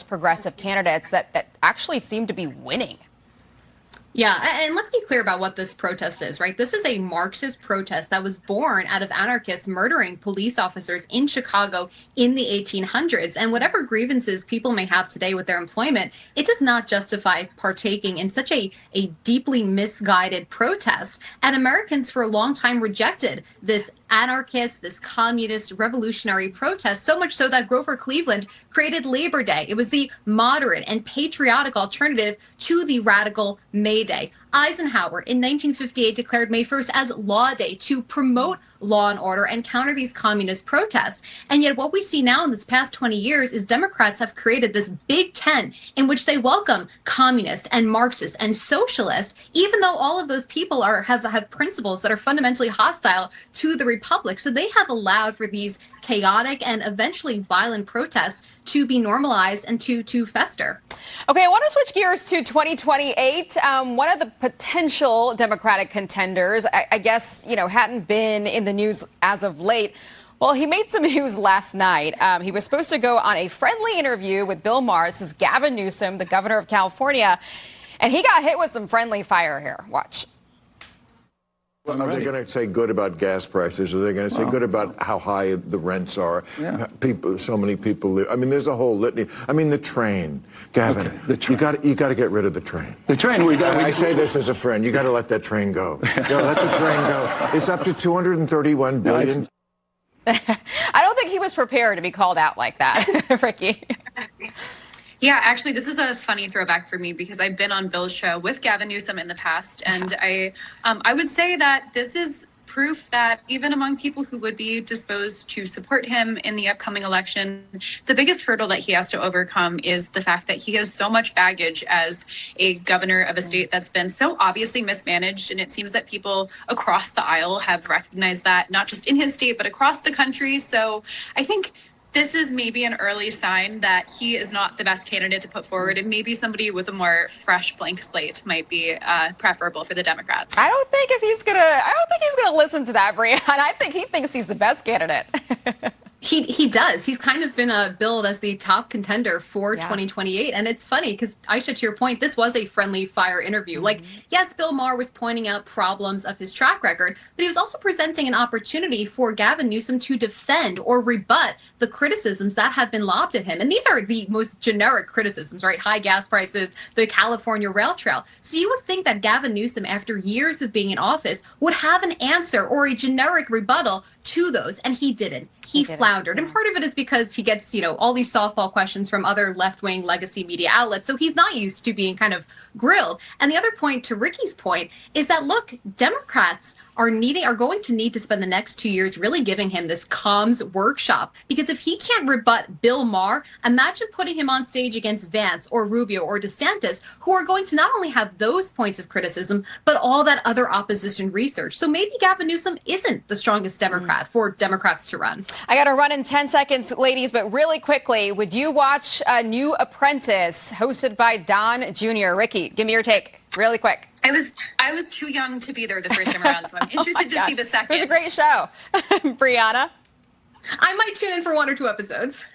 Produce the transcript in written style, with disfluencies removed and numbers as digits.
progressive candidates that actually seem to be winning. Yeah, and let's be clear about what this protest is, right? This is a Marxist protest that was born out of anarchists murdering police officers in Chicago in the 1800s. And whatever grievances people may have today with their employment, it does not justify partaking in such a deeply misguided protest. And Americans for a long time rejected this anarchist, this communist revolutionary protest, so much so that Grover Cleveland created Labor Day. It was the moderate and patriotic alternative to the radical May Day. Eisenhower in 1958 declared May 1st as Law Day to promote law and order and counter these communist protests. And yet what we see now in this past 20 years is Democrats have created this big tent in which they welcome communists and Marxists and socialists, even though all of those people have principles that are fundamentally hostile to the republic. So they have allowed for these chaotic and eventually violent protests to be normalized and to fester. Okay, I want to switch gears to 2028. One of the potential Democratic contenders, I guess, hadn't been in the news as of late. Well, he made some news last night. He was supposed to go on a friendly interview with Bill Maher. This is Gavin Newsom, the governor of California, and he got hit with some friendly fire here. Watch. Well, are they going to say good about gas prices? Are they going to say good about how high the rents are? Yeah. So many people live. I mean, there's a whole litany. I mean, the train, Gavin. Okay, the train. You got to get rid of the train. The train. I say this as a friend. You got to let that train go. Let the train go. It's up to $231 billion. I don't think he was prepared to be called out like that, Ricky. Yeah, actually, this is a funny throwback for me because I've been on Bill's show with Gavin Newsom in the past. And I would say that this is proof that even among people who would be disposed to support him in the upcoming election, the biggest hurdle that he has to overcome is the fact that he has so much baggage as a governor of a state that's been so obviously mismanaged. And it seems that people across the aisle have recognized that, not just in his state, but across the country. So I think this is maybe an early sign that he is not the best candidate to put forward, and maybe somebody with a more fresh blank slate might be preferable for the Democrats. I don't think he's gonna listen to that, Brianna. I think he thinks he's the best candidate. He does. He's kind of been billed as the top contender for 2028. And it's funny because, Aisha, to your point, this was a friendly fire interview. Mm-hmm. Like, yes, Bill Maher was pointing out problems of his track record, but he was also presenting an opportunity for Gavin Newsom to defend or rebut the criticisms that have been lobbed at him. And these are the most generic criticisms, right? High gas prices, the California rail trail. So you would think that Gavin Newsom, after years of being in office, would have an answer or a generic rebuttal to those. And he didn't. He floundered. And part of it is because he gets, all these softball questions from other left-wing legacy media outlets. So he's not used to being kind of grilled. And the other point, to Ricky's point, is that, look, Democrats are going to need to spend the next 2 years really giving him this comms workshop. Because if he can't rebut Bill Maher, imagine putting him on stage against Vance or Rubio or DeSantis, who are going to not only have those points of criticism, but all that other opposition research. So maybe Gavin Newsom isn't the strongest Democrat for Democrats to run. I got to run in 10 seconds, ladies, but really quickly, would you watch a New Apprentice hosted by Don Jr.? Ricky, give me your take. Really quick. I was too young to be there the first time around, so I'm interested to see the second. It was a great show. Brianna? I might tune in for 1 or 2 episodes.